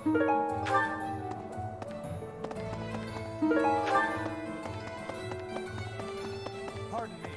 Pardon me.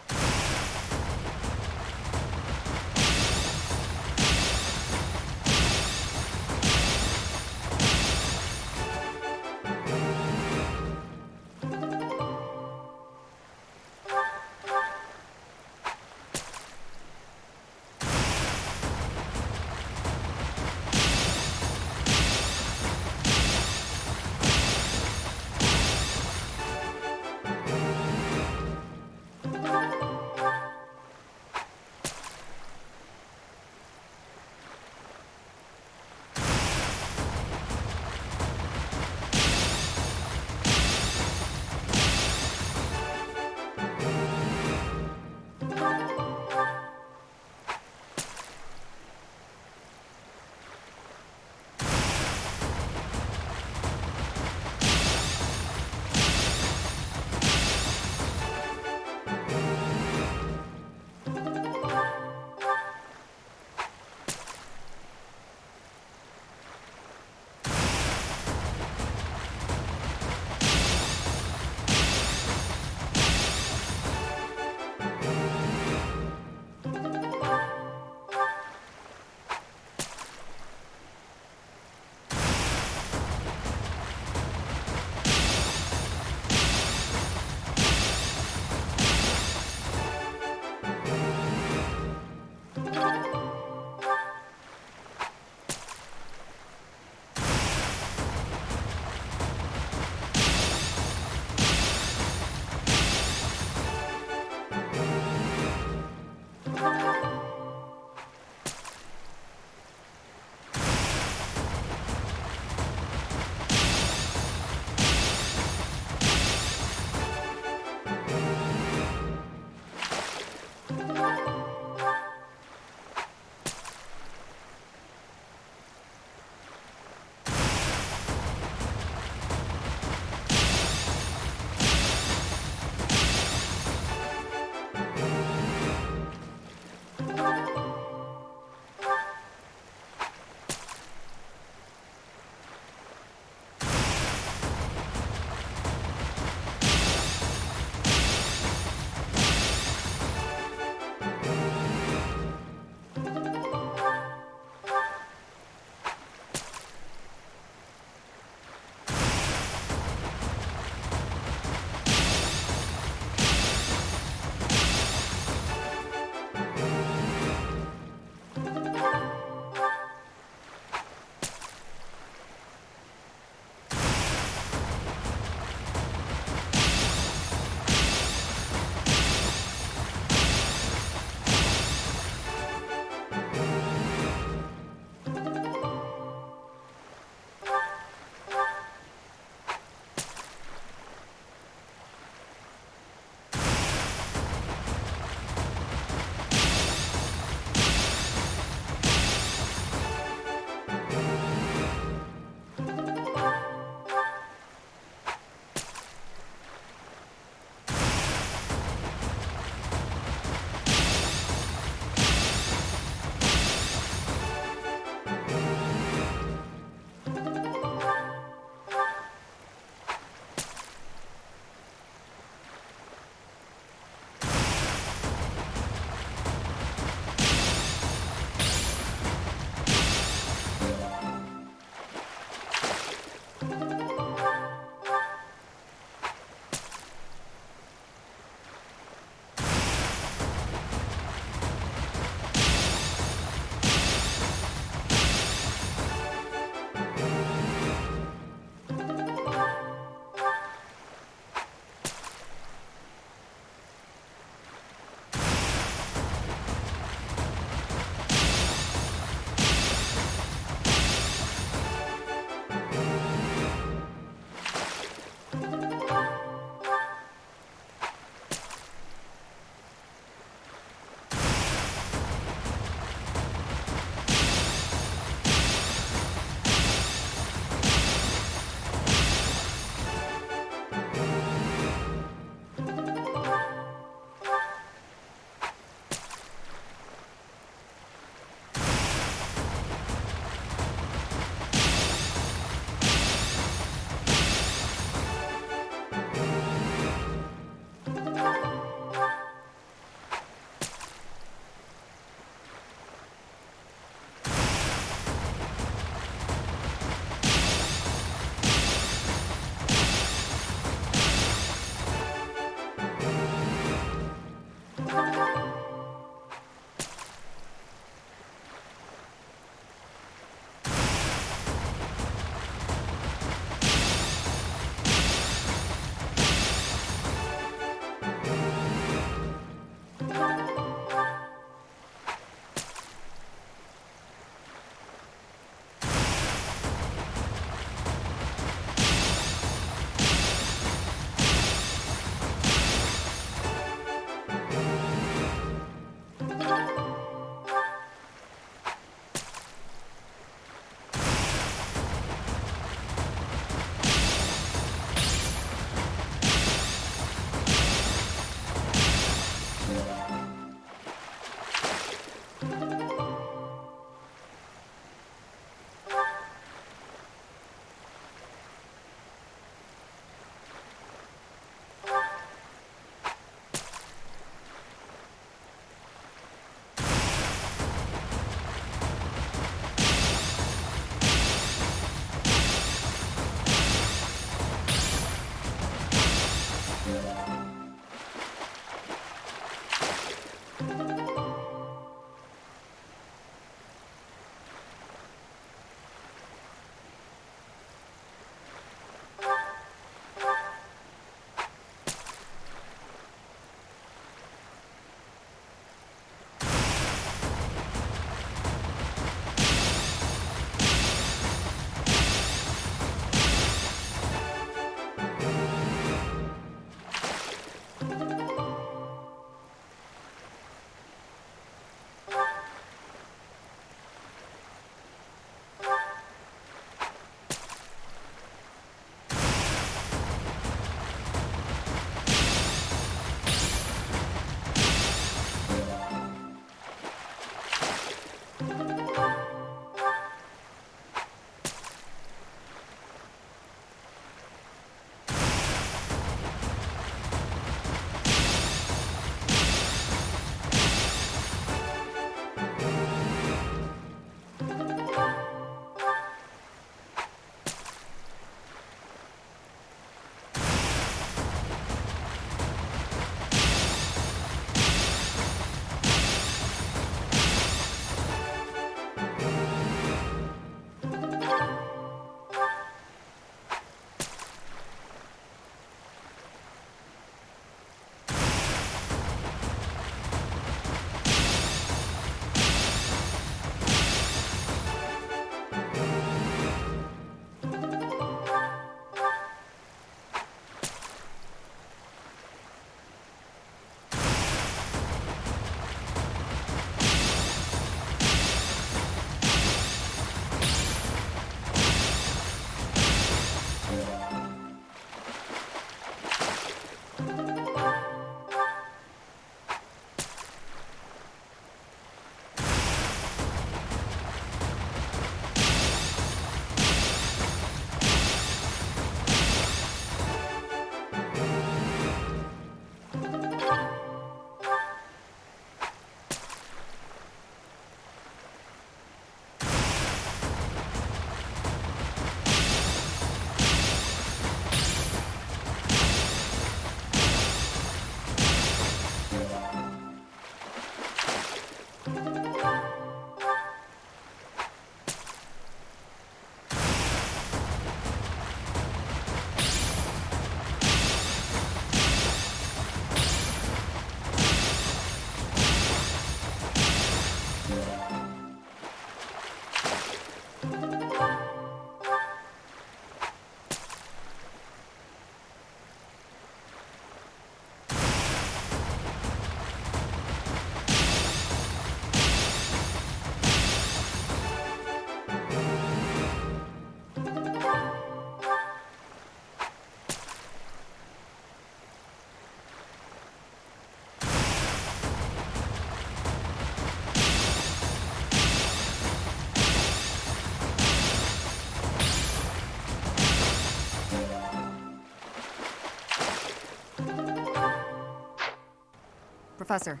Professor.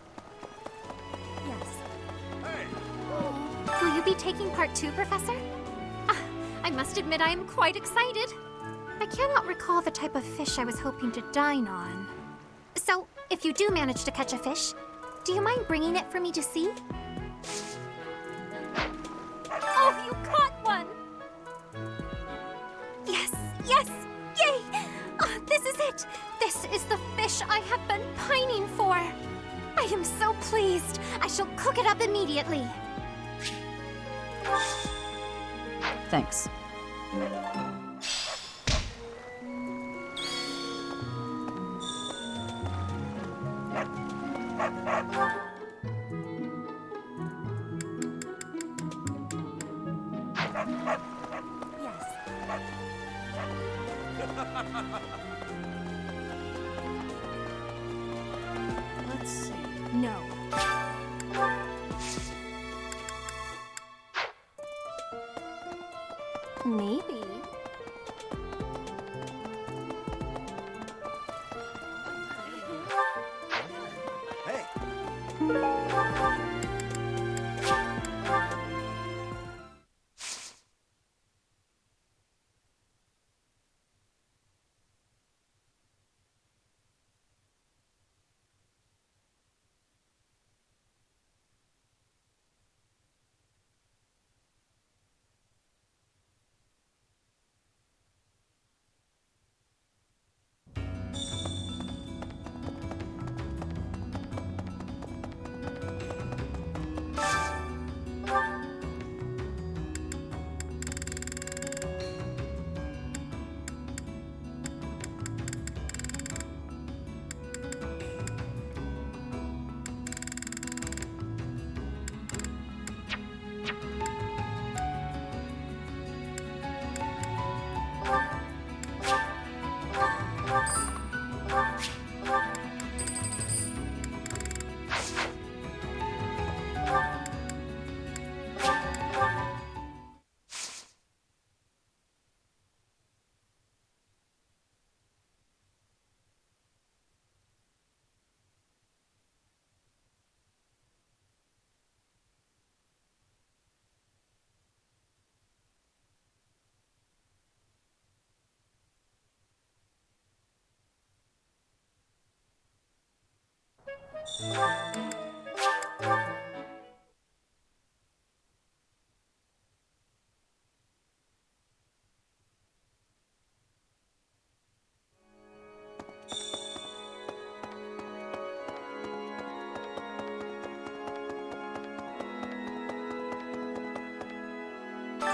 Yes. Hey! Will you be taking part 2, Professor? I must admit I am quite excited. I cannot recall the type of fish I was hoping to dine on. So, if you do manage to catch a fish, do you mind bringing it for me to see? Oh, you caught one! Yes, yes, yay! Oh, this is it! This is the fish I have been pining for! I am so pleased! I shall cook it up immediately! Thanks. Yes. Let's see. No. Maybe. Hey!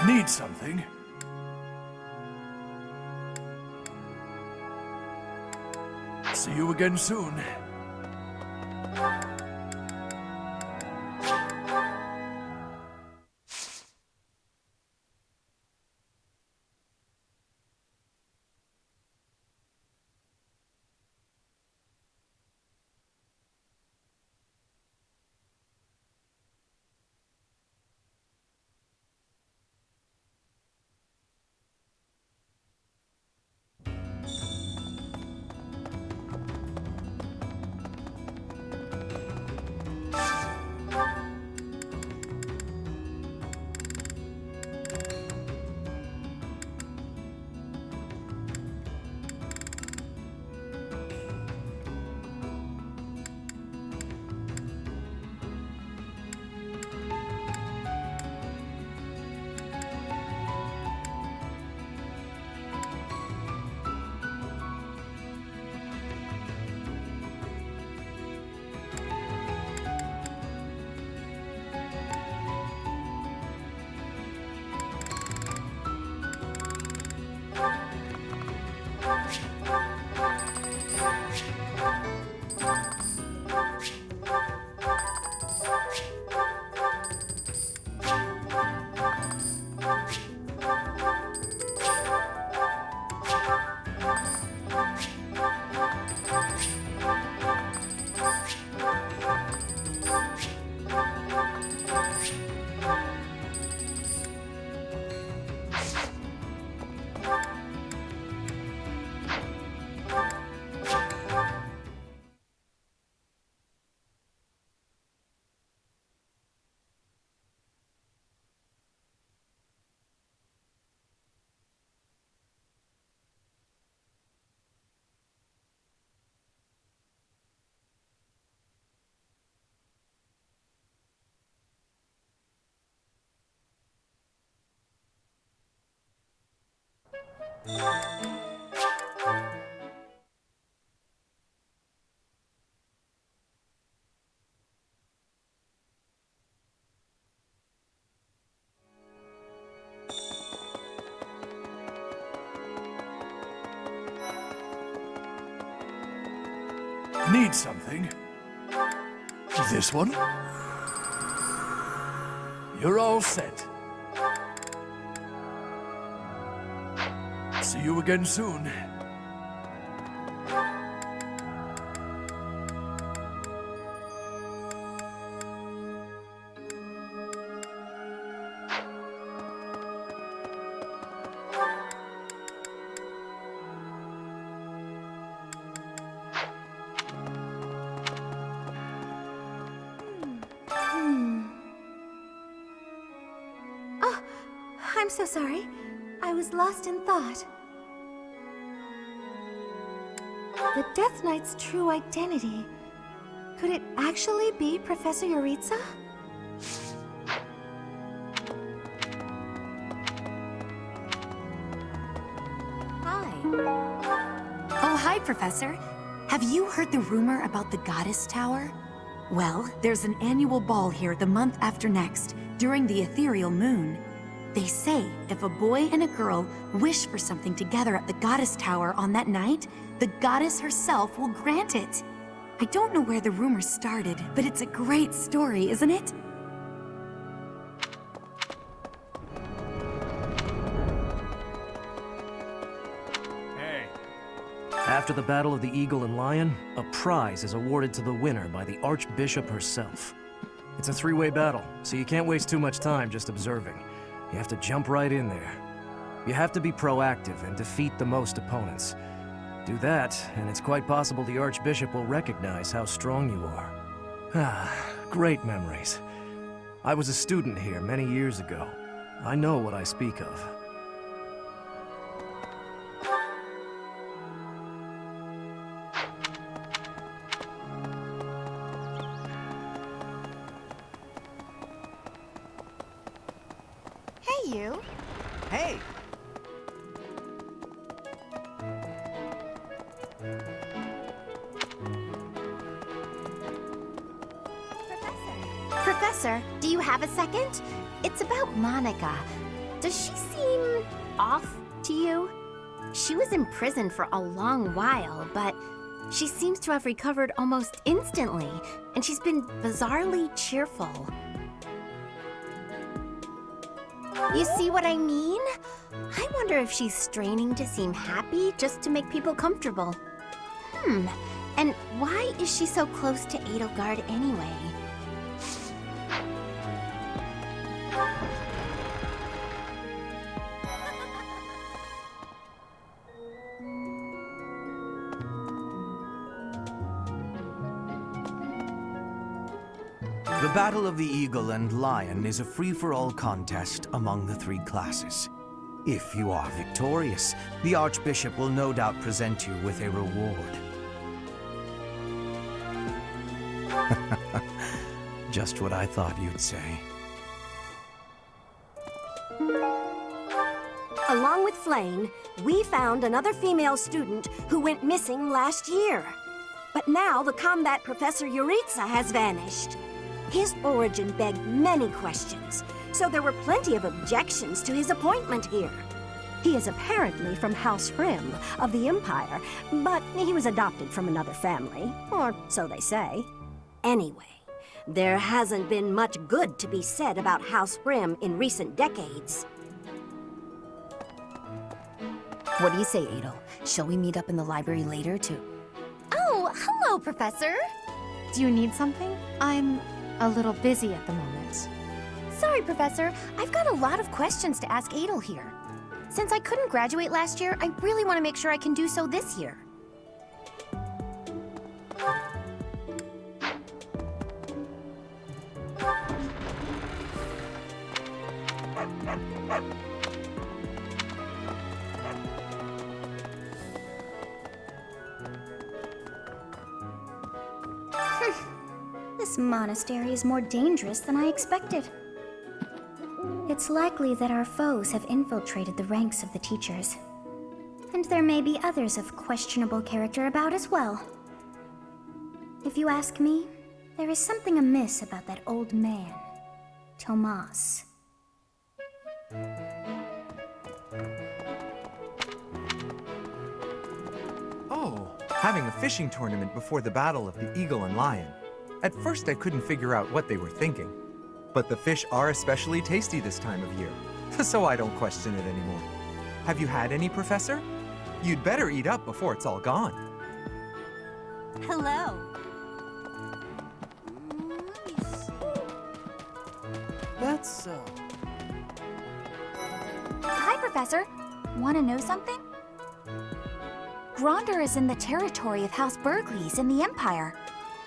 Need something? See you again soon. Need something? This one? You're all set. See you again soon. Oh, I'm so sorry. I was lost in thought. The Death Knight's true identity. Could it actually be Professor Yuritsa? Hi. Oh, hi, Professor. Have you heard the rumor about the Goddess Tower? Well, there's an annual ball here the month after next, during the ethereal moon. They say if a boy and a girl wish for something together at the Goddess Tower on that night, the goddess herself will grant it. I don't know where the rumor started, but it's a great story, isn't it? Hey. After the Battle of the Eagle and Lion, a prize is awarded to the winner by the Archbishop herself. It's a three-way battle, so you can't waste too much time just observing. You have to jump right in there. You have to be proactive and defeat the most opponents. Do that, and it's quite possible the Archbishop will recognize how strong you are. Ah, great memories. I was a student here many years ago. I know what I speak of. Hey, you. Hey! Professor, do you have a second? It's about Monica. Does she seem off to you? She was imprisoned for a long while, but she seems to have recovered almost instantly, and she's been bizarrely cheerful. You see what I mean? I wonder if she's straining to seem happy just to make people comfortable. And why is she so close to Edelgard anyway? The Battle of the Eagle and Lion is a free-for-all contest among the 3 classes. If you are victorious, the Archbishop will no doubt present you with a reward. Just what I thought you'd say. Along with Flame, we found another female student who went missing last year. But now the combat professor Yuritsa has vanished. His origin begged many questions, so there were plenty of objections to his appointment here. He is apparently from House Rim of the Empire, but he was adopted from another family, or so they say. Anyway, there hasn't been much good to be said about House Rim in recent decades. What do you say, Adel? Shall we meet up in the library later to... Oh, hello, Professor. Do you need something? I'm a little busy at the moment. Sorry, Professor. I've got a lot of questions to ask Adel here. Since I couldn't graduate last year, I really want to make sure I can do so this year. This monastery is more dangerous than I expected. It's likely that our foes have infiltrated the ranks of the teachers. And there may be others of questionable character about as well. If you ask me, there is something amiss about that old man, Tomas. Oh, having a fishing tournament before the Battle of the Eagle and Lion. At first I couldn't figure out what they were thinking. But the fish are especially tasty this time of year, so I don't question it anymore. Have you had any, Professor? You'd better eat up before it's all gone. Hello. That's, Hi, Professor. Want to know something? Gronder is in the territory of House Burgleys in the Empire.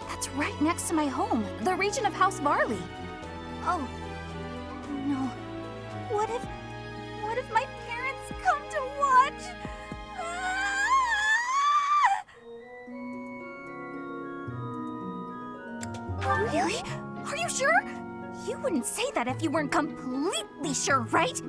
That's right next to my home, the region of House Varley. Oh, no. What if my parents come to watch? Really? Are you sure? You wouldn't say that if you weren't completely sure, right?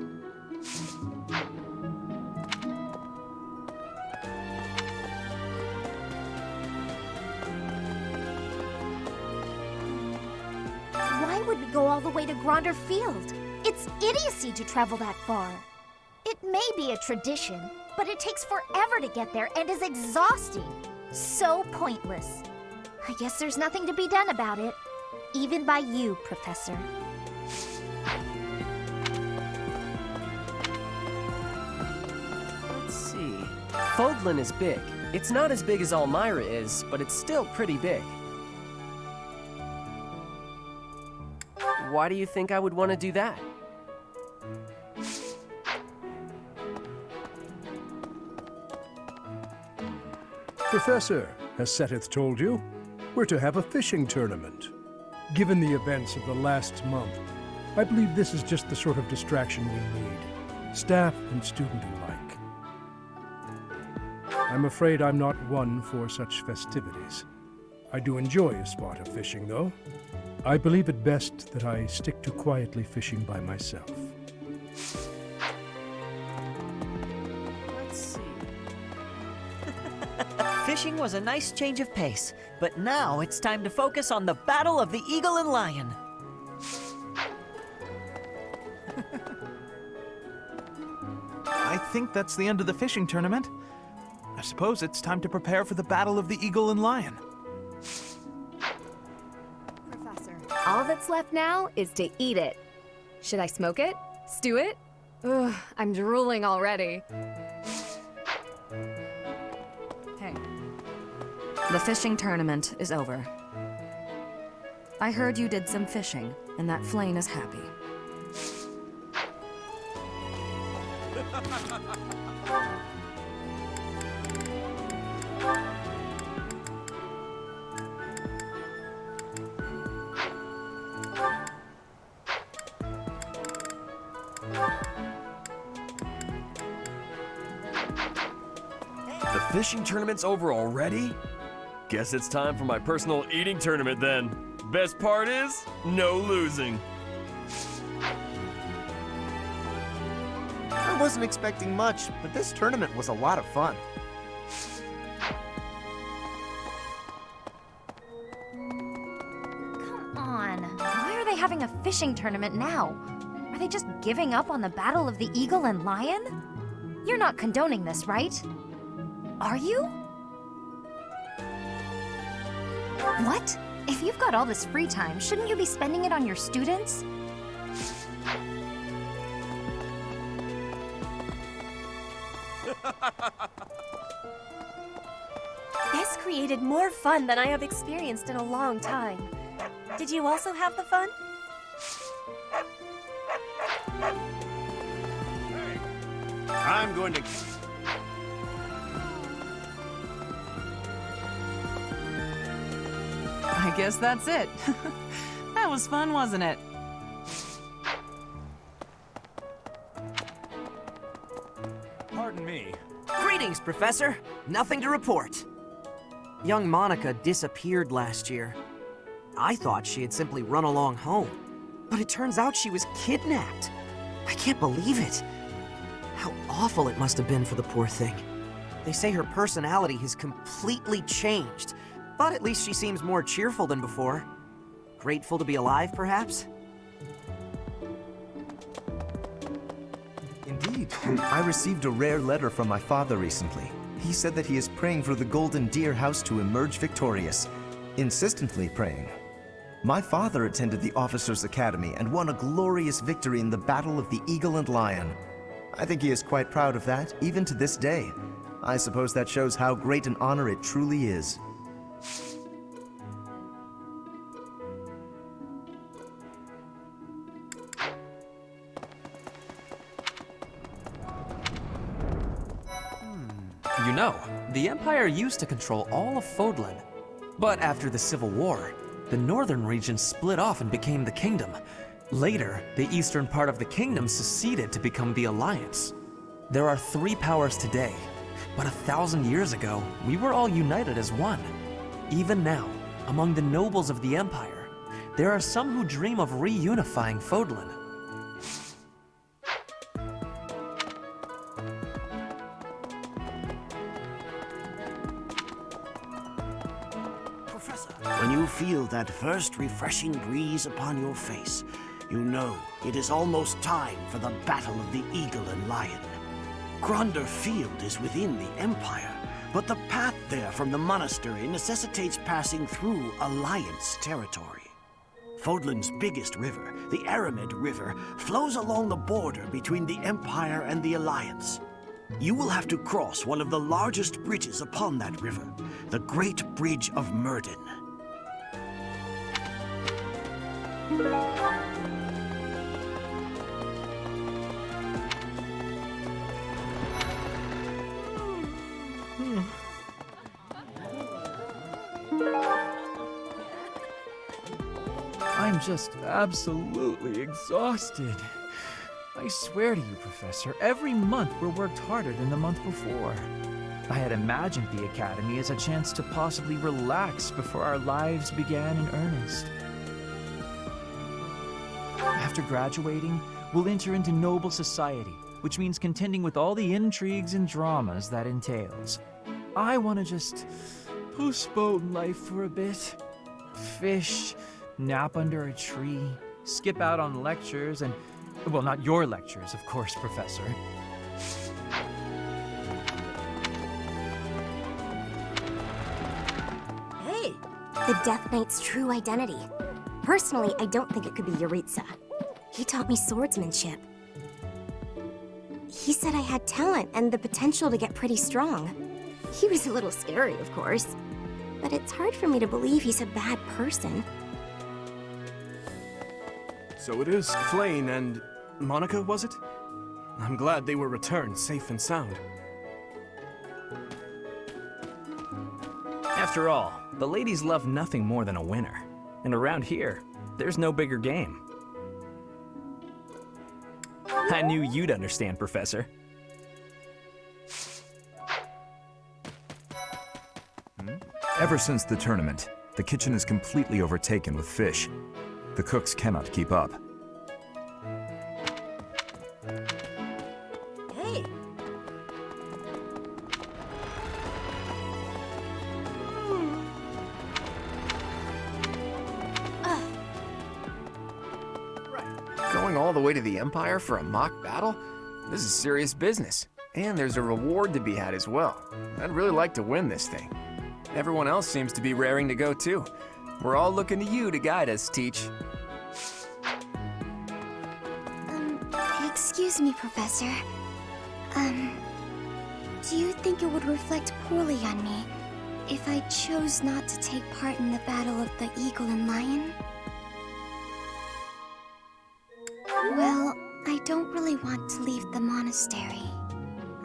Why would we go all the way to Gronder Field? It's idiocy to travel that far. It may be a tradition, but it takes forever to get there and is exhausting. So pointless. I guess there's nothing to be done about it. Even by you, Professor. Let's see. Fodlan is big. It's not as big as Almyra is, but it's still pretty big. Why do you think I would want to do that? Professor, has Seteth told you? We're to have a fishing tournament. Given the events of the last month, I believe this is just the sort of distraction we need, staff and student alike. I'm afraid I'm not one for such festivities. I do enjoy a spot of fishing, though. I believe it best that I stick to quietly fishing by myself. Let's see. Fishing was a nice change of pace, but now it's time to focus on the Battle of the Eagle and Lion. I think that's the end of the fishing tournament. I suppose it's time to prepare for the battle of the Eagle and Lion. Professor, all that's left now is to eat it. Should I smoke it? Stew it? Ugh, I'm drooling already. Hey. The fishing tournament is over. I heard you did some fishing, and that Flame is happy. The fishing tournament's over already? Guess it's time for my personal eating tournament then. Best part is, no losing. I wasn't expecting much, but this tournament was a lot of fun. Come on. Why are they having a fishing tournament now? Are they just giving up on the battle of the Eagle and Lion? You're not condoning this, right? Are you? What? If you've got all this free time, shouldn't you be spending it on your students? This created more fun than I have experienced in a long time. Did you also have the fun? I'm going to... I guess that's it. That was fun, wasn't it? Pardon me. Greetings, Professor. Nothing to report. Young Monica disappeared last year. I thought she had simply run along home, but it turns out she was kidnapped. I can't believe it. How awful it must have been for the poor thing. They say her personality has completely changed, but at least she seems more cheerful than before. Grateful to be alive, perhaps? Indeed. I received a rare letter from my father recently. He said that he is praying for the Golden Deer House to emerge victorious. Insistently praying. My father attended the Officers' Academy and won a glorious victory in the Battle of the Eagle and Lion. I think he is quite proud of that, even to this day. I suppose that shows how great an honor it truly is. You know, the Empire used to control all of Fodlan. But after the Civil War, the northern region split off and became the Kingdom. Later, the eastern part of the Kingdom seceded to become the Alliance. There are 3 powers today, but 1,000 years ago, we were all united as one. Even now, among the nobles of the Empire, there are some who dream of reunifying Fodlan. When you feel that first refreshing breeze upon your face, you know it is almost time for the Battle of the Eagle and Lion. Gronder Field is within the Empire, but the path there from the monastery necessitates passing through Alliance territory. Fodlan's biggest river, the Aramid River, flows along the border between the Empire and the Alliance. You will have to cross one of the largest bridges upon that river, the Great Bridge of Murden. I'm just absolutely exhausted. I swear to you, Professor, every month we're worked harder than the month before. I had imagined the Academy as a chance to possibly relax before our lives began in earnest. After graduating, we'll enter into noble society, which means contending with all the intrigues and dramas that entails. I want to just postpone life for a bit. Fish, nap under a tree, skip out on lectures, and... well, not your lectures, of course, Professor. the Death Knight's true identity. Personally, I don't think it could be Yuritsa. He taught me swordsmanship. He said I had talent and the potential to get pretty strong. He was a little scary, of course, but it's hard for me to believe he's a bad person. So it is Flayn and Monica, was it? I'm glad they were returned safe and sound. After all, the ladies love nothing more than a winner. And around here, there's no bigger game. I knew you'd understand, Professor. Ever since the tournament, the kitchen is completely overtaken with fish. The cooks cannot keep up. Hey! Going all the way to the Empire for a mock battle? This is serious business. And there's a reward to be had as well. I'd really like to win this thing. Everyone else seems to be raring to go too. We're all looking to you to guide us, Teach. Excuse me, Professor. Do you think it would reflect poorly on me if I chose not to take part in the Battle of the Eagle and Lion? Well, I don't really want to leave the monastery.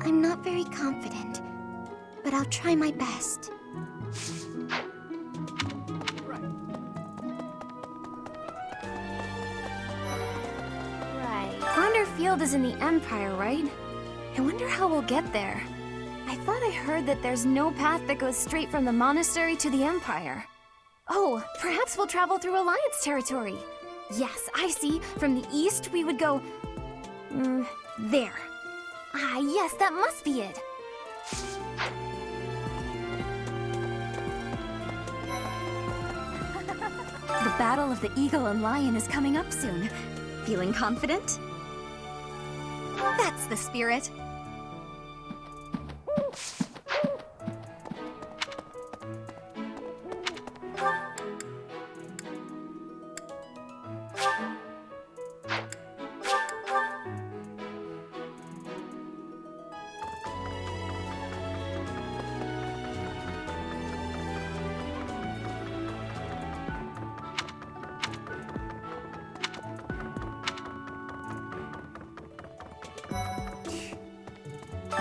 I'm not very confident, but I'll try my best. Right. Gronder Field is in the Empire, right? I wonder how we'll get there. I thought I heard that there's no path that goes straight from the monastery to the Empire. Oh, perhaps we'll travel through Alliance territory. Yes, I see. From the east, we would go... there. Ah, yes, that must be it. The Battle of the Eagle and Lion is coming up soon. Feeling confident? That's the spirit.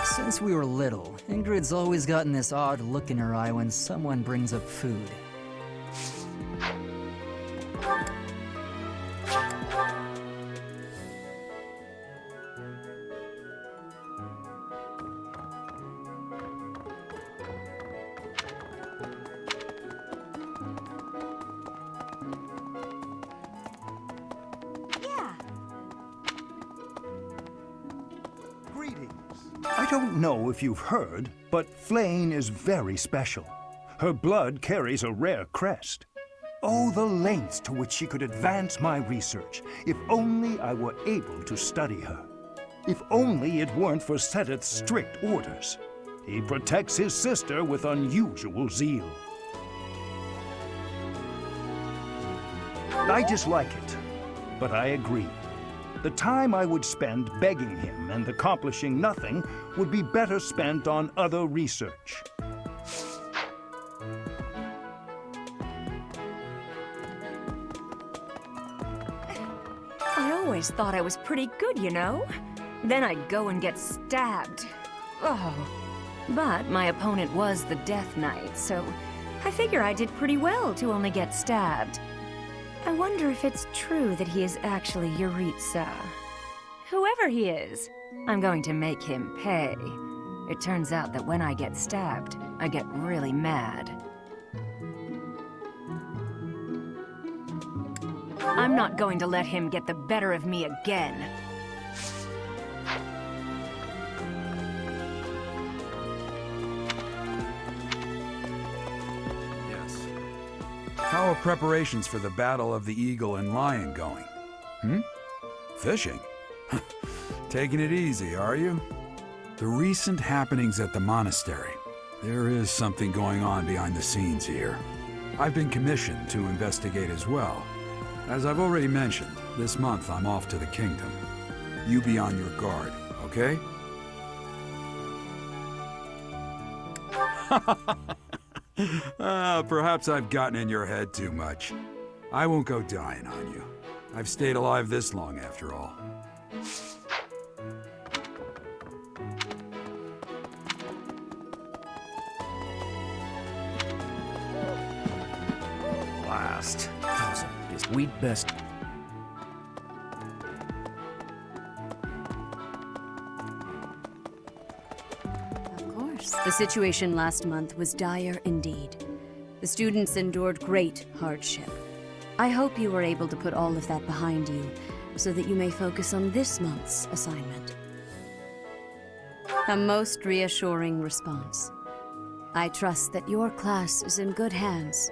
Since we were little, Ingrid's always gotten this odd look in her eye when someone brings up food. I don't know if you've heard, but Flayn is very special. Her blood carries a rare crest. Oh, the lengths to which she could advance my research, if only I were able to study her. If only it weren't for Sedith's strict orders. He protects his sister with unusual zeal. I dislike it, but I agree. The time I would spend begging him and accomplishing nothing would be better spent on other research. I always thought I was pretty good, you know? Then I'd go and get stabbed. Oh. But my opponent was the Death Knight, so I figure I did pretty well to only get stabbed. I wonder if it's true that he is actually Yuritsa. Whoever he is, I'm going to make him pay. It turns out that when I get stabbed, I get really mad. I'm not going to let him get the better of me again. How are preparations for the Battle of the Eagle and Lion going? Fishing? Taking it easy, are you? The recent happenings at the monastery. There is something going on behind the scenes here. I've been commissioned to investigate as well. As I've already mentioned, this month I'm off to the kingdom. You be on your guard, okay? Perhaps I've gotten in your head too much. I won't go dying on you. I've stayed alive this long after all. Blast. Those are just wheat best. Of course. The situation last month was dire indeed. The students endured great hardship. I hope you were able to put all of that behind you, so that you may focus on this month's assignment. A most reassuring response. I trust that your class is in good hands.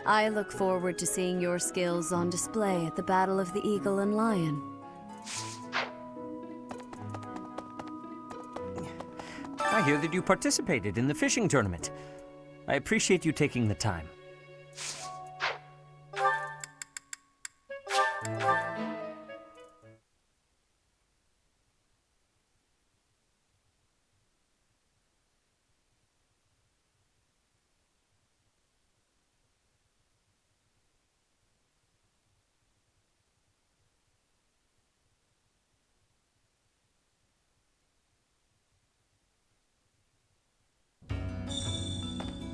I look forward to seeing your skills on display at the Battle of the Eagle and Lion. I hear that you participated in the fishing tournament. I appreciate you taking the time.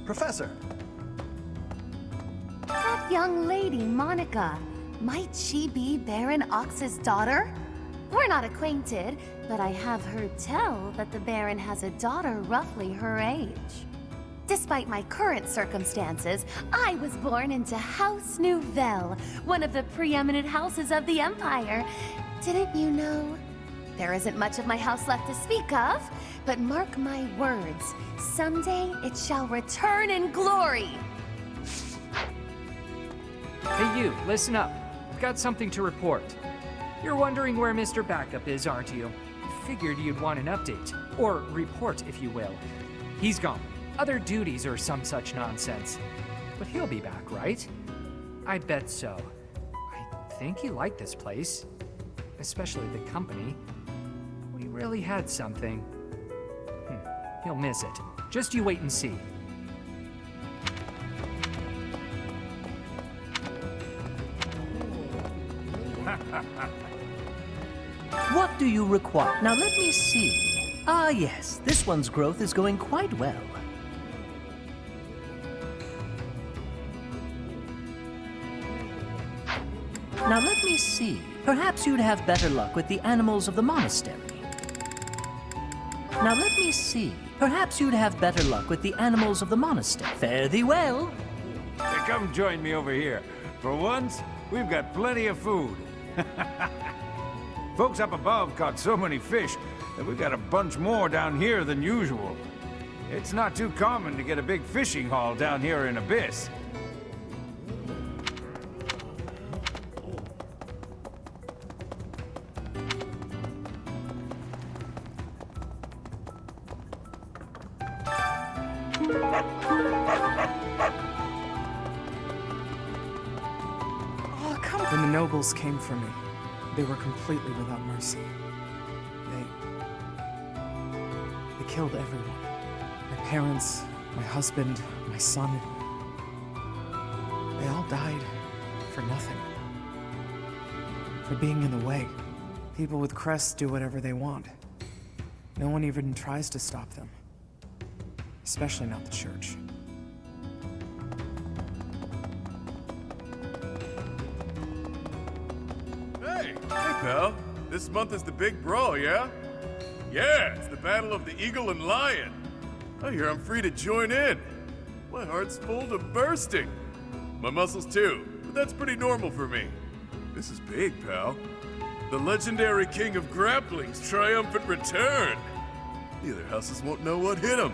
Professor! That young lady, Monica. Might she be Baron Ox's daughter? We're not acquainted, but I have heard tell that the Baron has a daughter roughly her age. Despite my current circumstances, I was born into House Nouvelle, one of the preeminent houses of the Empire. Didn't you know? There isn't much of my house left to speak of, but mark my words, someday it shall return in glory. Hey you, listen up. I've got something to report. You're wondering where Mr. Backup is, aren't you? Figured you'd want an update, or report if you will. He's gone. Other duties or some such nonsense. But he'll be back, right? I bet so. I think he liked this place. Especially the company. We really had something. He'll miss it. Just you wait and see. What do you require? Now let me see. Ah yes, this one's growth is going quite well. Now let me see. Perhaps you'd have better luck with the animals of the monastery. Now let me see. Perhaps you'd have better luck with the animals of the monastery. Fare thee well. Hey, come join me over here. For once, we've got plenty of food. Folks up above caught so many fish that we've got a bunch more down here than usual. It's not too common to get a big fishing haul down here in Abyss. When the nobles came for me, they were completely without mercy. They killed everyone. My parents, my husband, my son. They all died for nothing. For being in the way. People with crests do whatever they want. No one even tries to stop them. Especially not the church. Hey, pal. This month is the big brawl, yeah? Yeah, it's the Battle of the Eagle and Lion. I hear I'm free to join in. My heart's full to bursting. My muscles too, but that's pretty normal for me. This is big, pal. The legendary king of grappling's triumphant return. The other houses won't know what hit him.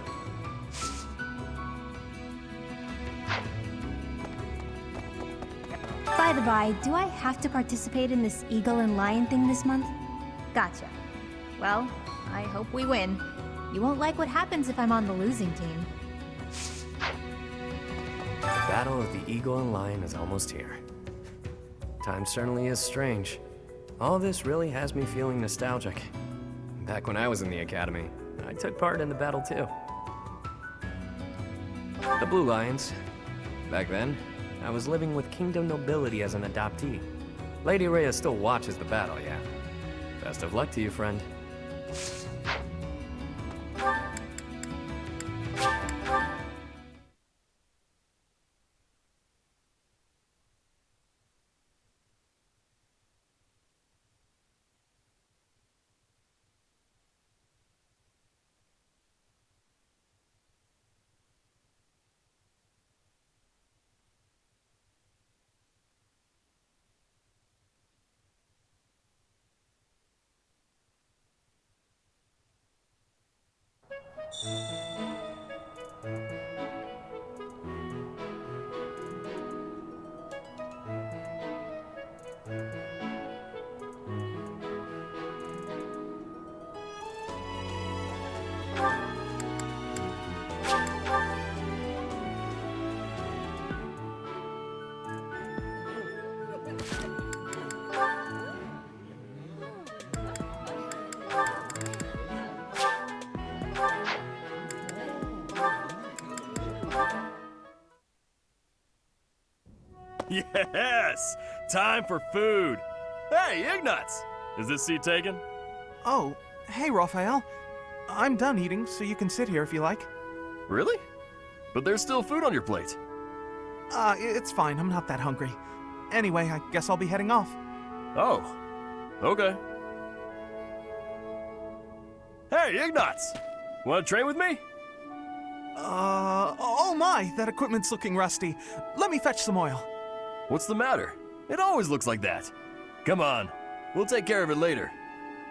By the by, do I have to participate in this Eagle and Lion thing this month? Gotcha. Well, I hope we win. You won't like what happens if I'm on the losing team. Battle of the Eagle and Lion is almost here. Time certainly is strange. All this really has me feeling nostalgic. Back when I was in the academy, I took part in the battle too. The Blue Lions. Back then, I was living with kingdom nobility as an adoptee. Lady Rhea still watches the battle, yeah. Best of luck to you, friend. Yes! Time for food! Hey, Ignatz! Is this seat taken? Oh, hey, Raphael. I'm done eating, so you can sit here if you like. Really? But there's still food on your plate. It's fine. I'm not that hungry. Anyway, I guess I'll be heading off. Oh, okay. Hey, Ignatz! Want to train with me? Oh my, that equipment's looking rusty. Let me fetch some oil. What's the matter? It always looks like that. Come on, we'll take care of it later.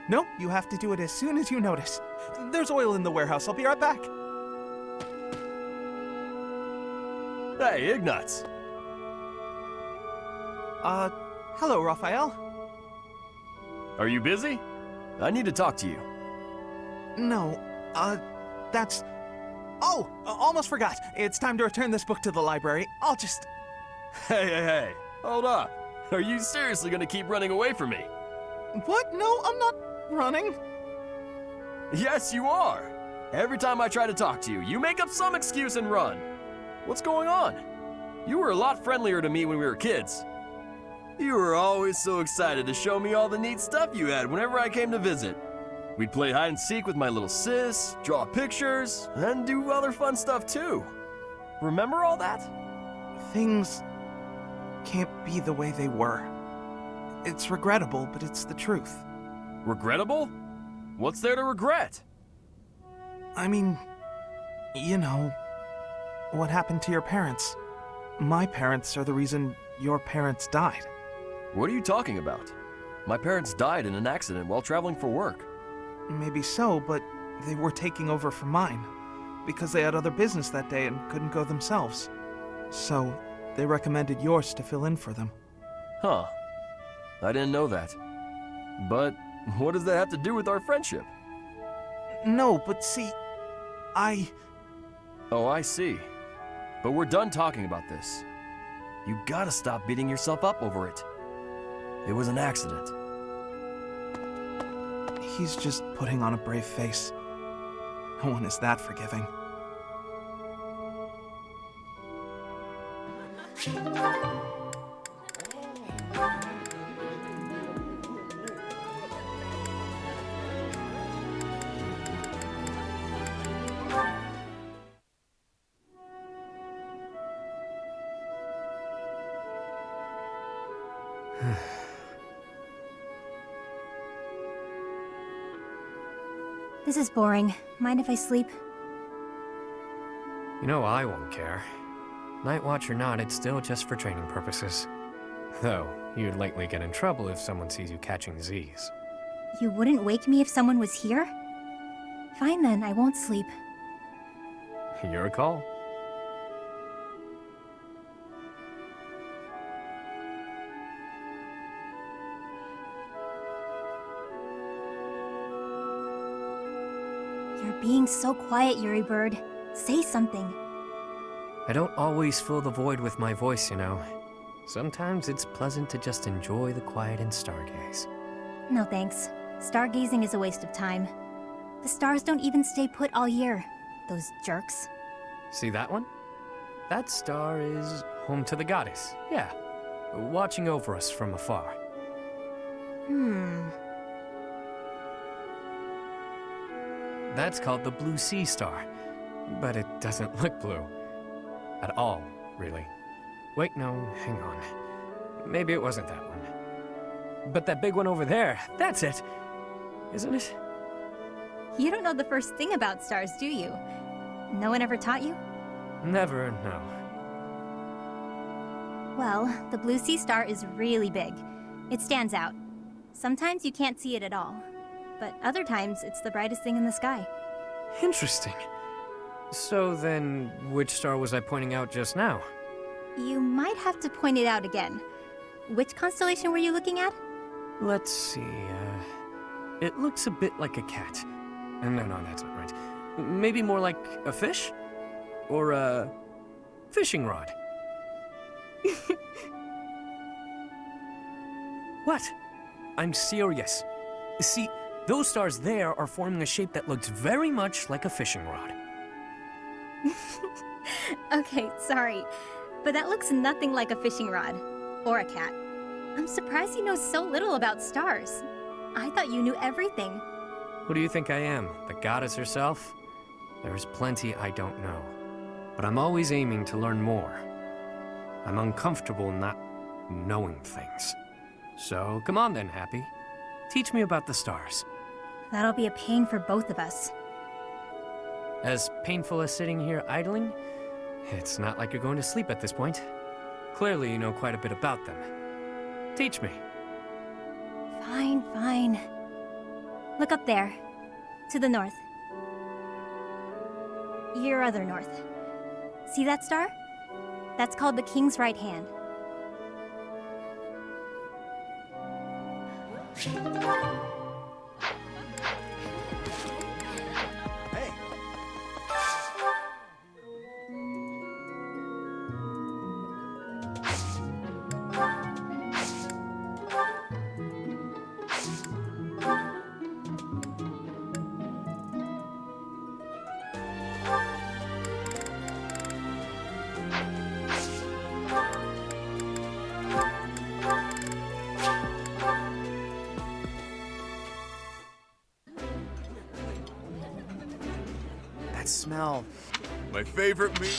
Nope, you have to do it as soon as you notice. There's oil in the warehouse. I'll be right back. Hey, Ignatz. Hello, Raphael. Are you busy? I need to talk to you. No, that's... Oh, almost forgot. It's time to return this book to the library. I'll just... Hey, hold up. Are you seriously gonna keep running away from me? What? No, I'm not running. Yes, you are. Every time I try to talk to you, you make up some excuse and run. What's going on? You were a lot friendlier to me when we were kids. You were always so excited to show me all the neat stuff you had whenever I came to visit. We'd play hide and seek with my little sis, draw pictures, and do other fun stuff too. Remember all that? Things can't be the way they were. It's regrettable, but it's the truth. Regrettable? What's there to regret? I mean, you know, what happened to your parents. My parents are the reason your parents died. What are you talking about? My parents died in an accident while traveling for work. Maybe so, but they were taking over for mine, because they had other business that day and couldn't go themselves. So, they recommended yours to fill in for them. Huh. I didn't know that. But what does that have to do with our friendship? No, but see, Oh, I see. But we're done talking about this. You gotta stop beating yourself up over it. It was an accident. He's just putting on a brave face. No one is that forgiving. This is boring. Mind if I sleep? You know I won't care. Night watch or not, it's still just for training purposes. Though, you'd likely get in trouble if someone sees you catching Z's. You wouldn't wake me if someone was here? Fine then, I won't sleep. Your call. You're being so quiet, Yuri Bird. Say something. I don't always fill the void with my voice, you know. Sometimes it's pleasant to just enjoy the quiet and stargaze. No thanks. Stargazing is a waste of time. The stars don't even stay put all year. Those jerks. See that one? That star is home to the goddess, yeah. Watching over us from afar. That's called the Blue Sea Star. But it doesn't look blue. At all, really. Wait, no, hang on. Maybe it wasn't that one. But that big one over there, that's it. Isn't it? You don't know the first thing about stars, do you? No one ever taught you? Never, no. Well, the Blue Sea Star is really big. It stands out. Sometimes you can't see it at all. But other times, it's the brightest thing in the sky. Interesting. So then, which star was I pointing out just now? You might have to point it out again. Which constellation were you looking at? Let's see, it looks a bit like a cat. No, that's not right. Maybe more like a fish? Or a fishing rod. What? I'm serious. See, those stars there are forming a shape that looks very much like a fishing rod. Okay, sorry. But that looks nothing like a fishing rod. Or a cat. I'm surprised you know so little about stars. I thought you knew everything. Who do you think I am? The goddess herself? There's plenty I don't know. But I'm always aiming to learn more. I'm uncomfortable not knowing things. So, come on then, Happy. Teach me about the stars. That'll be a pain for both of us. As painful as sitting here idling, it's not like you're going to sleep at this point. Clearly you know quite a bit about them. Teach me. Fine. Look up there. To the north. Your other north. See that star? That's called the King's Right Hand. That smell. My favorite meat.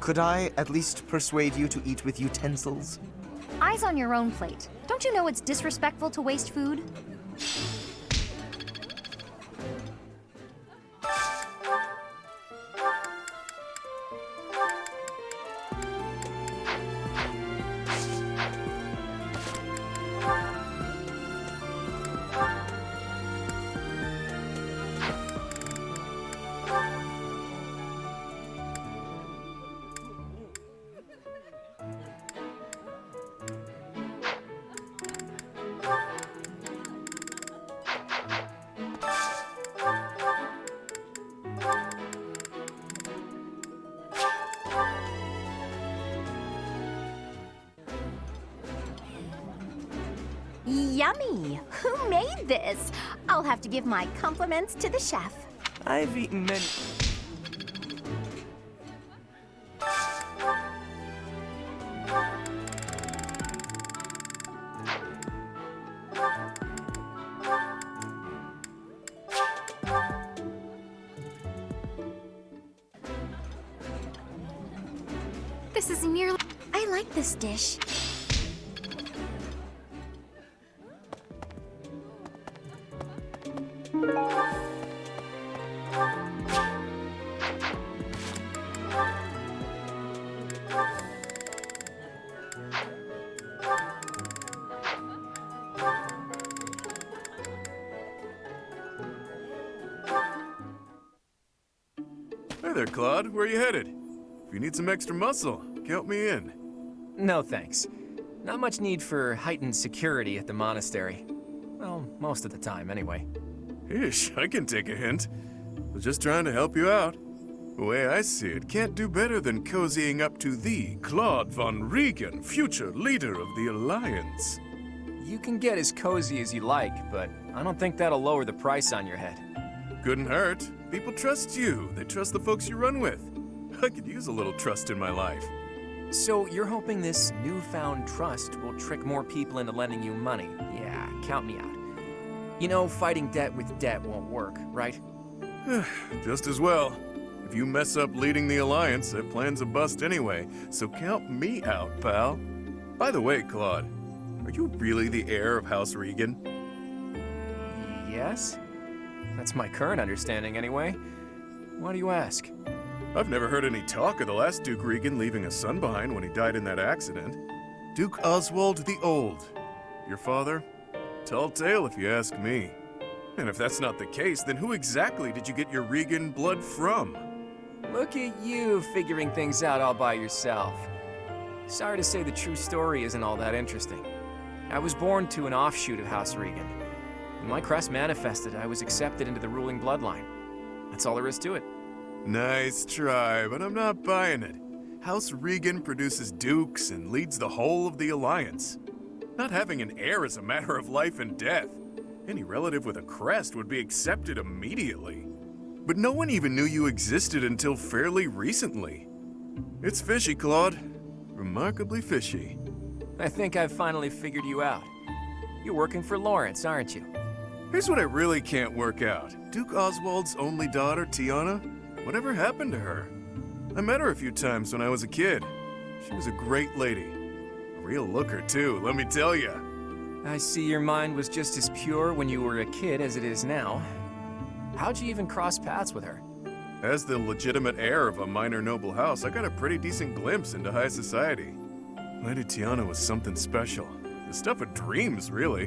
Could I at least persuade you to eat with utensils? Eyes on your own plate. Don't you know it's disrespectful to waste food? Yummy! Who made this? I'll have to give my compliments to the chef. I've eaten many. This is nearly... I like this dish. Hey there, Claude. Where are you headed? If you need some extra muscle, count me in. No thanks. Not much need for heightened security at the monastery. Well, most of the time, anyway. Ish, I can take a hint. Was just trying to help you out. The way I see it, can't do better than cozying up to thee, Claude von Regan, future leader of the Alliance. You can get as cozy as you like, but I don't think that'll lower the price on your head. Couldn't hurt. People trust you. They trust the folks you run with. I could use a little trust in my life. So you're hoping this newfound trust will trick more people into lending you money? Yeah, count me out. You know, fighting debt with debt won't work, right? Just as well. If you mess up leading the Alliance, that plan's a bust anyway, so count me out, pal. By the way, Claude, are you really the heir of House Regan? Yes? That's my current understanding, anyway. Why do you ask? I've never heard any talk of the last Duke Regan leaving a son behind when he died in that accident. Duke Oswald the Old. Your father? Tall tale if you ask me. And if that's not the case, then who exactly did you get your Regan blood from? Look at you figuring things out all by yourself. Sorry to say the true story isn't all that interesting. I was born to an offshoot of House Regan. When my crest manifested, I was accepted into the ruling bloodline. That's all there is to it. Nice try, but I'm not buying it. House Regan produces dukes and leads the whole of the Alliance. Not having an heir is a matter of life and death. Any relative with a crest would be accepted immediately. But no one even knew you existed until fairly recently. It's fishy, Claude. Remarkably fishy. I think I've finally figured you out. You're working for Lawrence, aren't you? Here's what I really can't work out. Duke Oswald's only daughter, Tiana? Whatever happened to her? I met her a few times when I was a kid. She was a great lady. A real looker, too, let me tell ya. I see your mind was just as pure when you were a kid as it is now. How'd you even cross paths with her? As the legitimate heir of a minor noble house, I got a pretty decent glimpse into high society. Lady Tiana was something special. The stuff of dreams, really.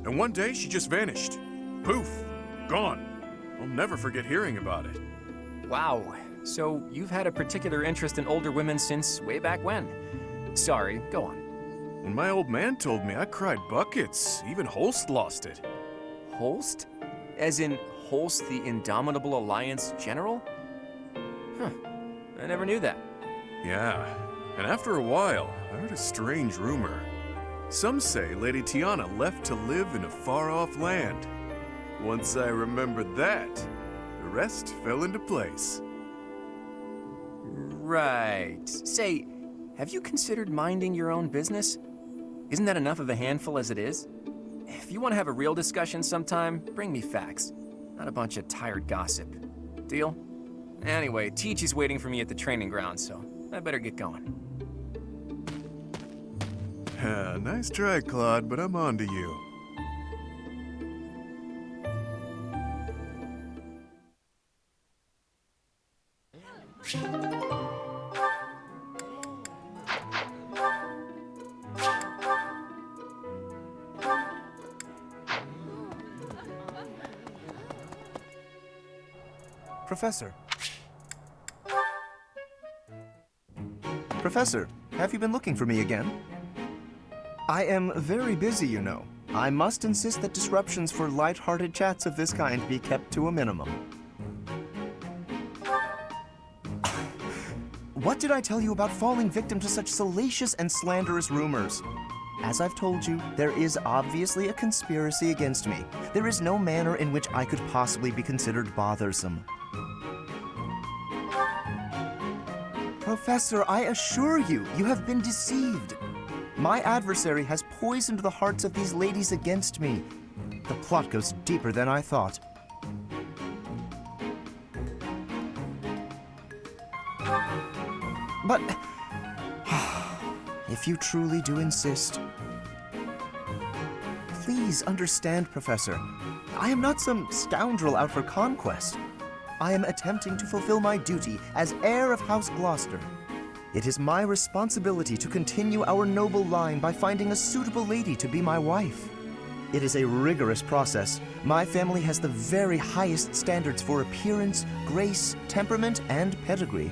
And one day, she just vanished. Poof! Gone. I'll never forget hearing about it. Wow. So you've had a particular interest in older women since way back when. Sorry, go on. When my old man told me, I cried buckets. Even Holst lost it. Holst? As in Holst the Indomitable Alliance General? Huh. I never knew that. Yeah. And after a while, I heard a strange rumor. Some say Lady Tiana left to live in a far-off land. Once I remembered that, the rest fell into place. Right. Say, have you considered minding your own business? Isn't that enough of a handful as it is? If you want to have a real discussion sometime, bring me facts, not a bunch of tired gossip. Deal? Anyway, Teach is waiting for me at the training ground, so I better get going. Nice try, Claude, but I'm on to you. Professor. Professor, have you been looking for me again? I am very busy, you know. I must insist that disruptions for light-hearted chats of this kind be kept to a minimum. What did I tell you about falling victim to such salacious and slanderous rumors? As I've told you, there is obviously a conspiracy against me. There is no manner in which I could possibly be considered bothersome. Professor, I assure you, you have been deceived. My adversary has poisoned the hearts of these ladies against me. The plot goes deeper than I thought. But if you truly do insist, please understand, Professor. I am not some scoundrel out for conquest. I am attempting to fulfill my duty as heir of House Gloucester. It is my responsibility to continue our noble line by finding a suitable lady to be my wife. It is a rigorous process. My family has the very highest standards for appearance, grace, temperament, and pedigree.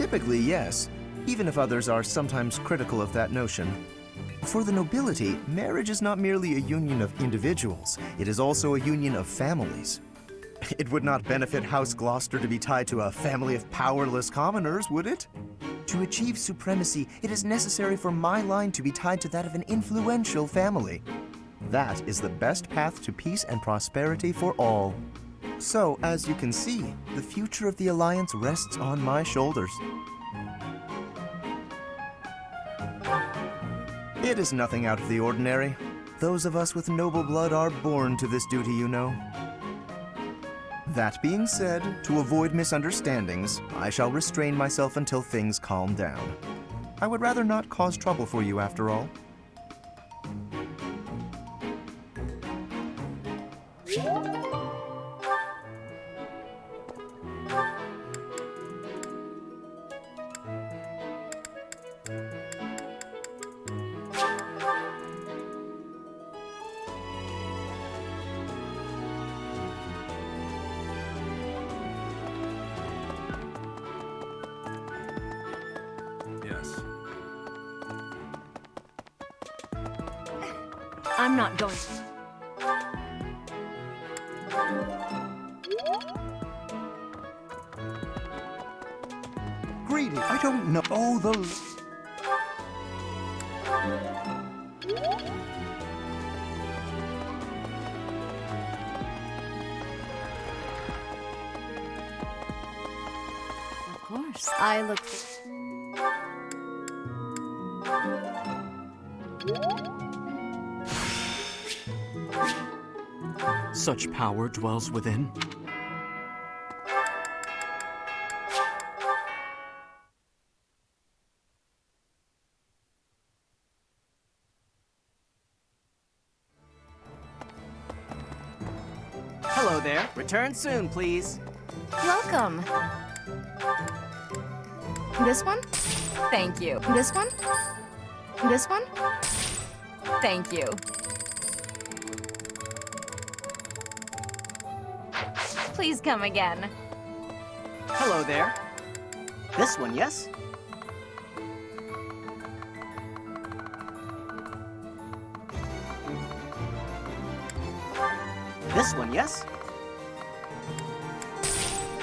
Typically, yes, even if others are sometimes critical of that notion. For the nobility, marriage is not merely a union of individuals, it is also a union of families. It would not benefit House Gloucester to be tied to a family of powerless commoners, would it? To achieve supremacy, it is necessary for my line to be tied to that of an influential family. That is the best path to peace and prosperity for all. So, as you can see, the future of the Alliance rests on my shoulders. It is nothing out of the ordinary. Those of us with noble blood are born to this duty, you know. That being said, to avoid misunderstandings, I shall restrain myself until things calm down. I would rather not cause trouble for you after all. Yes. I'm not going. Greedy, I don't know. Oh, the... Of course. I look... Such power dwells within. Hello there. Return soon, please. Welcome. This one? Thank you. This one? This one? Thank you. Please come again. Hello there. This one, yes? This one, yes?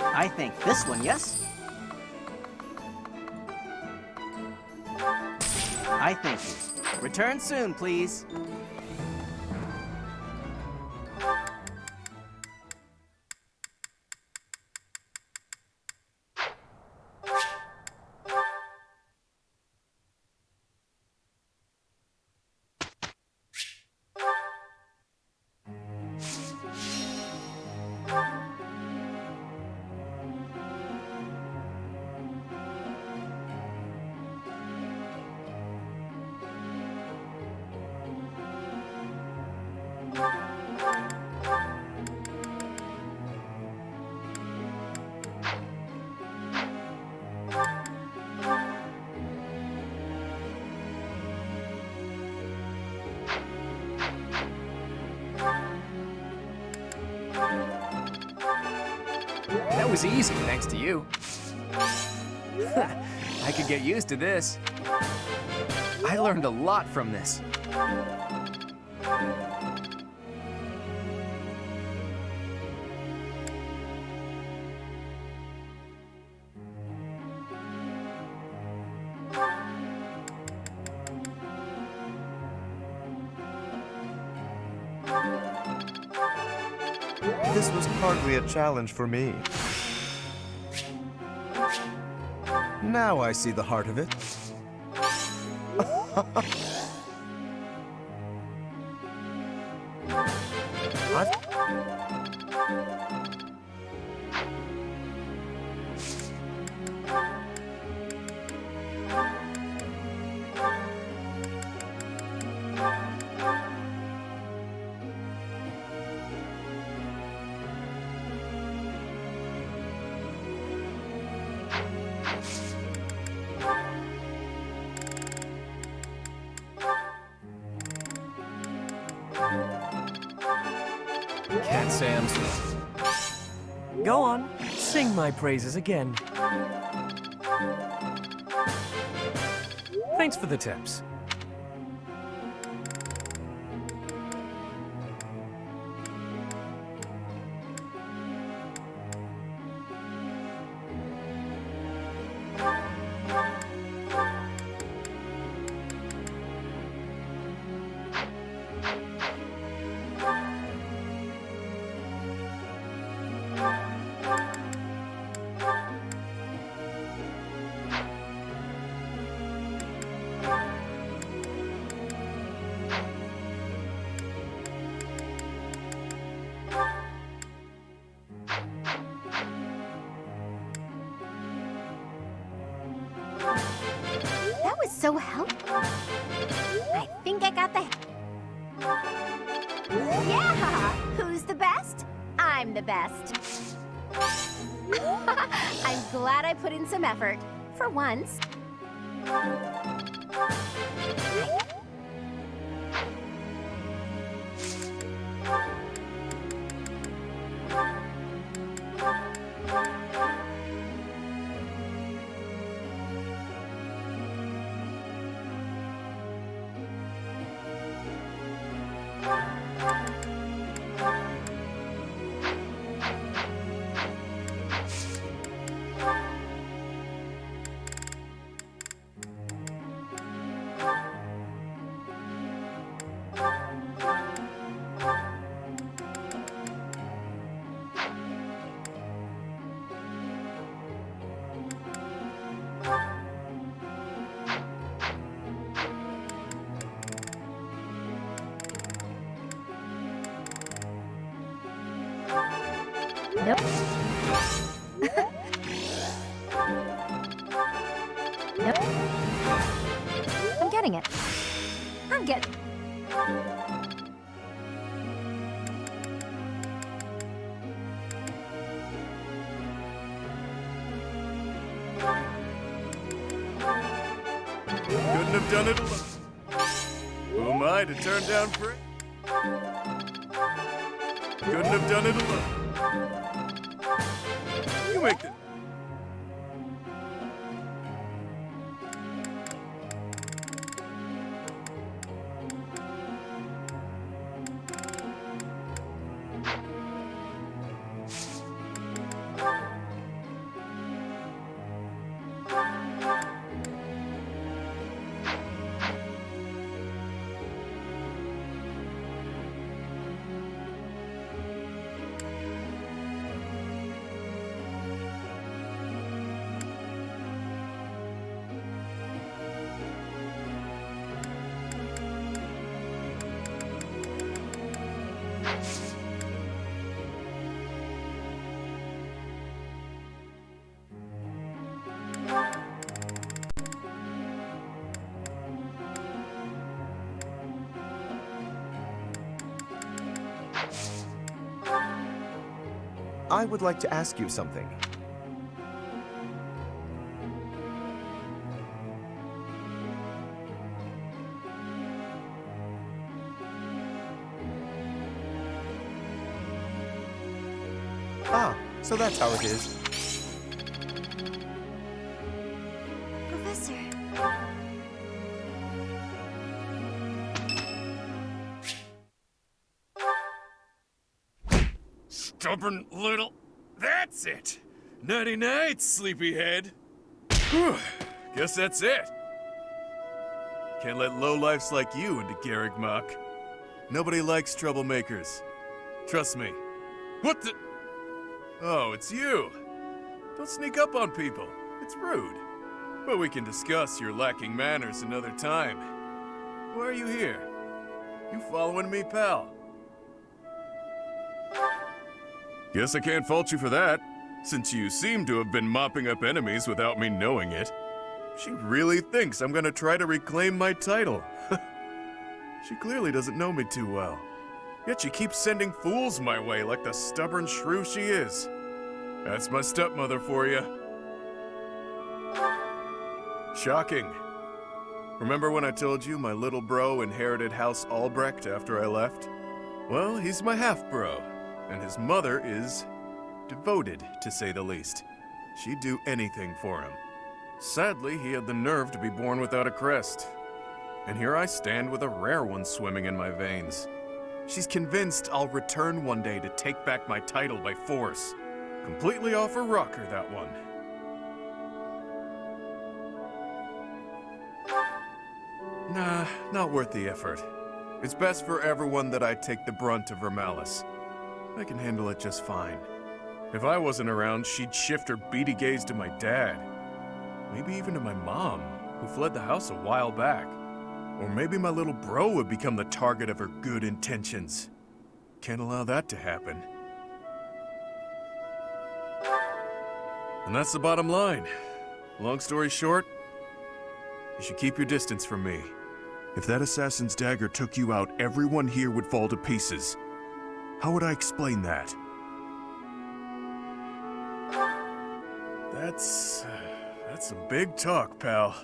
I think this one, yes? I thank you. Return soon, please. That was easy, thanks to you. I could get used to this. I learned a lot from this. This was hardly a challenge for me. Now I see the heart of it. Cat Sam's. Go on, sing my praises again. Thanks for the tips. That was so helpful. I think I got the... Yeah! Who's the best? I'm the best. I'm glad I put in some effort. For once. Nope. Nope. I'm getting it. I'm getting... Couldn't have done it alone. Who am I to turn down praise? Couldn't have done it alone. You make the... I would like to ask you something. Ah, so that's how it is. Professor. Stubborn little... That's it! Nighty night, sleepyhead. Whew. Guess that's it. Can't let lowlifes like you into Garrigmock. Nobody likes troublemakers. Trust me. What the... Oh, it's you. Don't sneak up on people. It's rude. But we can discuss your lacking manners another time. Why are you here? You following me, pal? Guess I can't fault you for that, since you seem to have been mopping up enemies without me knowing it. She really thinks I'm gonna try to reclaim my title. She clearly doesn't know me too well. Yet she keeps sending fools my way like the stubborn shrew she is. That's my stepmother for you. Shocking. Remember when I told you my little bro inherited House Albrecht after I left? Well, he's my half-bro, and his mother is devoted, to say the least. She'd do anything for him. Sadly, he had the nerve to be born without a crest. And here I stand with a rare one swimming in my veins. She's convinced I'll return one day to take back my title by force. Completely off her rocker, that one. Nah, not worth the effort. It's best for everyone that I take the brunt of her malice. I can handle it just fine. If I wasn't around, she'd shift her beady gaze to my dad. Maybe even to my mom, who fled the house a while back. Or maybe my little bro would become the target of her good intentions. Can't allow that to happen. And that's the bottom line. Long story short, you should keep your distance from me. If that assassin's dagger took you out, everyone here would fall to pieces. How would I explain that? That's some big talk, pal.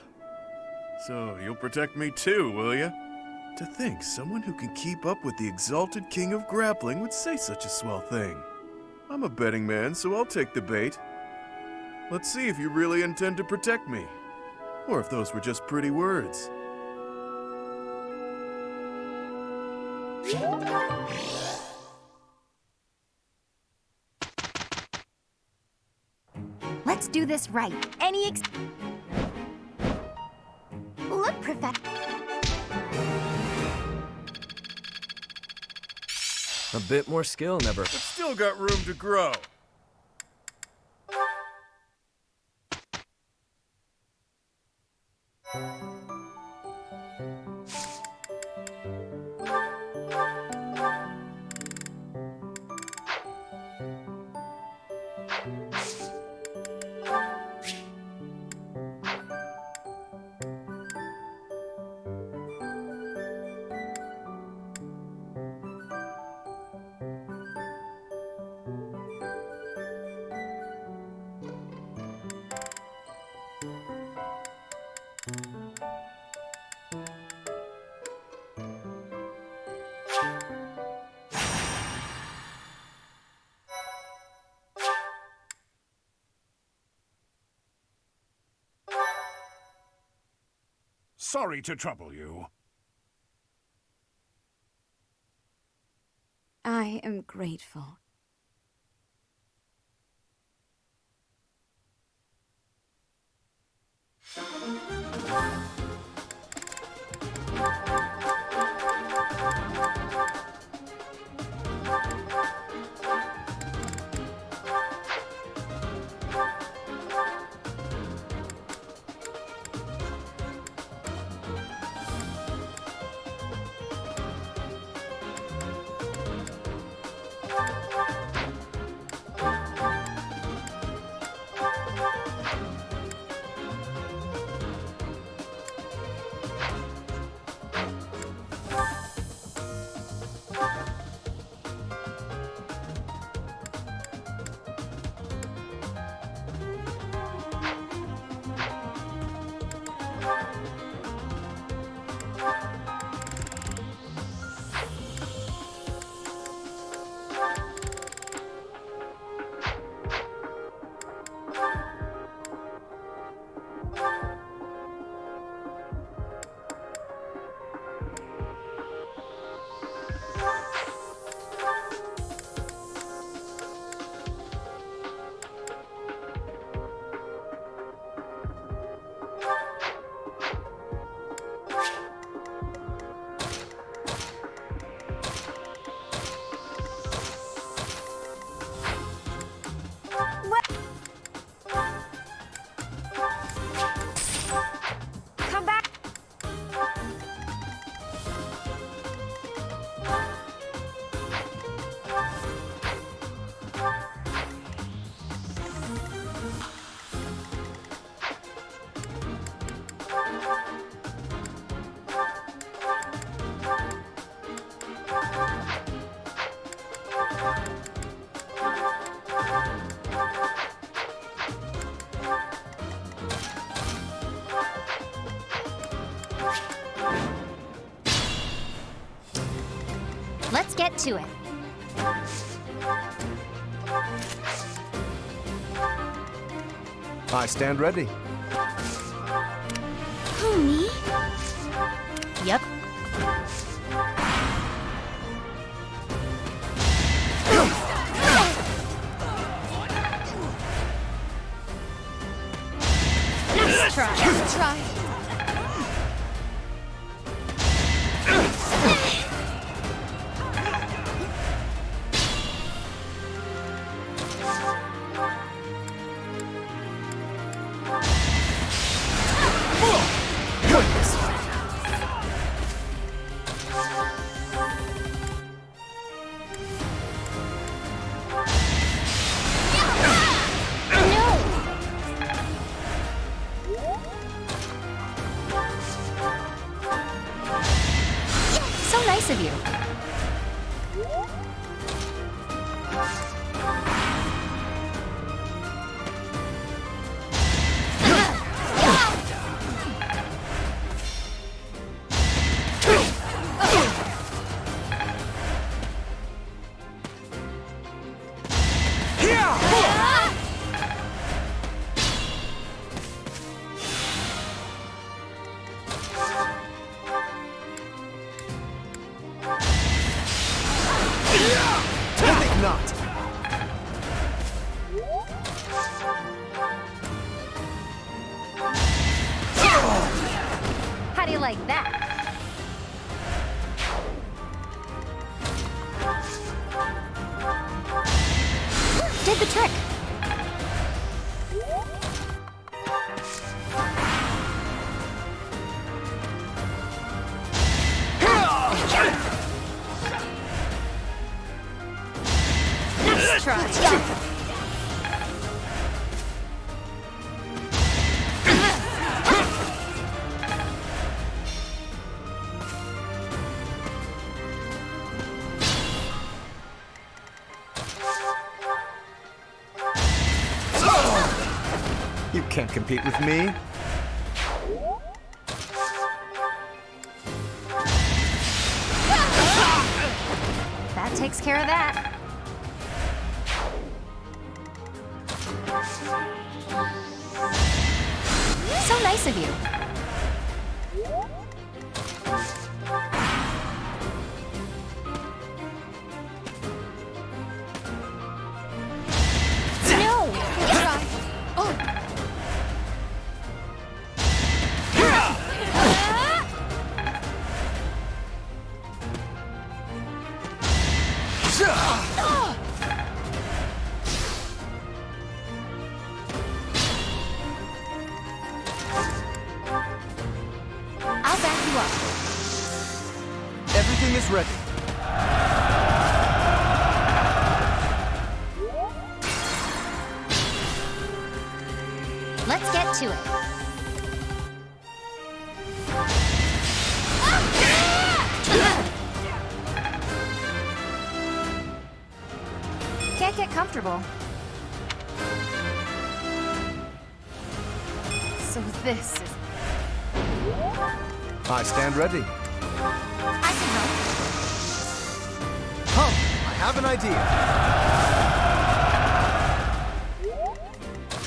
So, you'll protect me too, will ya? To think someone who can keep up with the exalted king of grappling would say such a swell thing. I'm a betting man, so I'll take the bait. Let's see if you really intend to protect me. Or if those were just pretty words. Let's do this right. Look, Professor. A bit more skill never. But still got room to grow. Sorry to trouble you. I am grateful. Let's get to it. I stand ready. Who, me? Yep. Nice try. Nice try. So nice of you. I think not. How do you like that? Did the trick. Nice try. You can't compete with me. That takes care of that. So nice of you. No! Try. Oh! I'll back you up. Everything is ready. Let's get to it. Can't get comfortable. So this is... I stand ready. I can help. Come, I have an idea.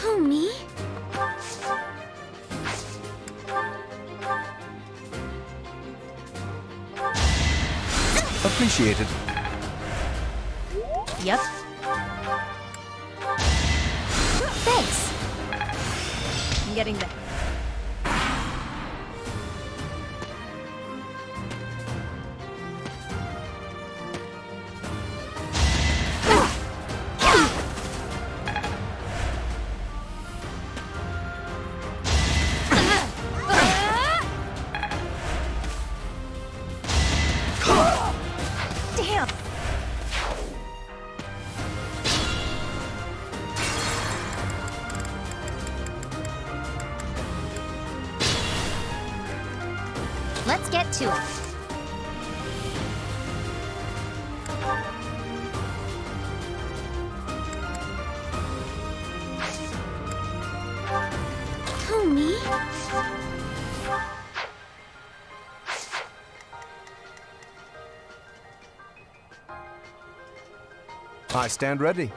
Who, me? Appreciated. Yep. Thanks. I'm getting there. Damn! Let's get to it. Who, me? I stand ready.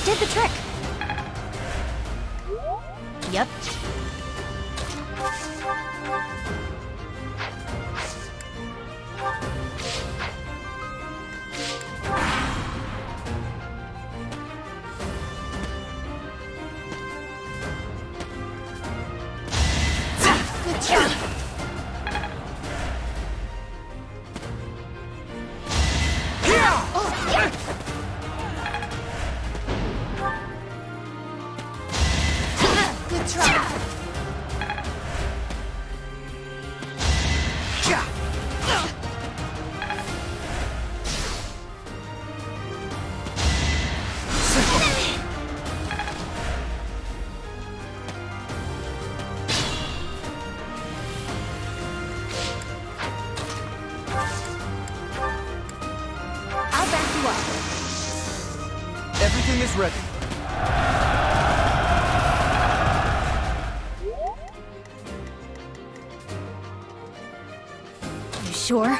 Did the trick. Yep. Good job. Good try. I'll back you up. Everything is ready. You sure?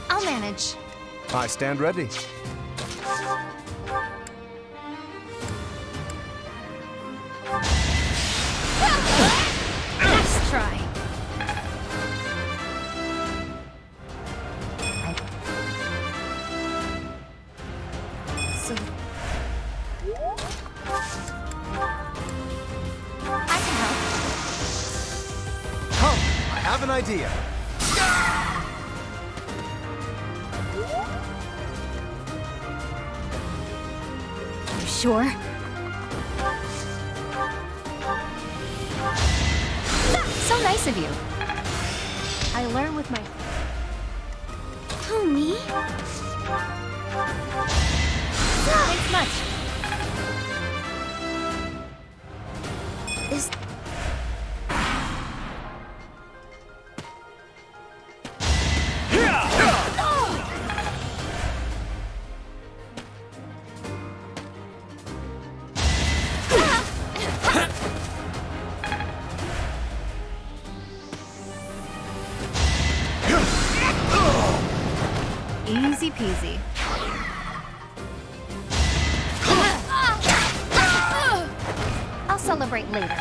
I'll manage. I stand ready. Nice try. So I can help. Come, I have an idea. You sure? So nice of you. I learn with my... Who, me? Thanks much. Is... Easy peasy. I'll celebrate later.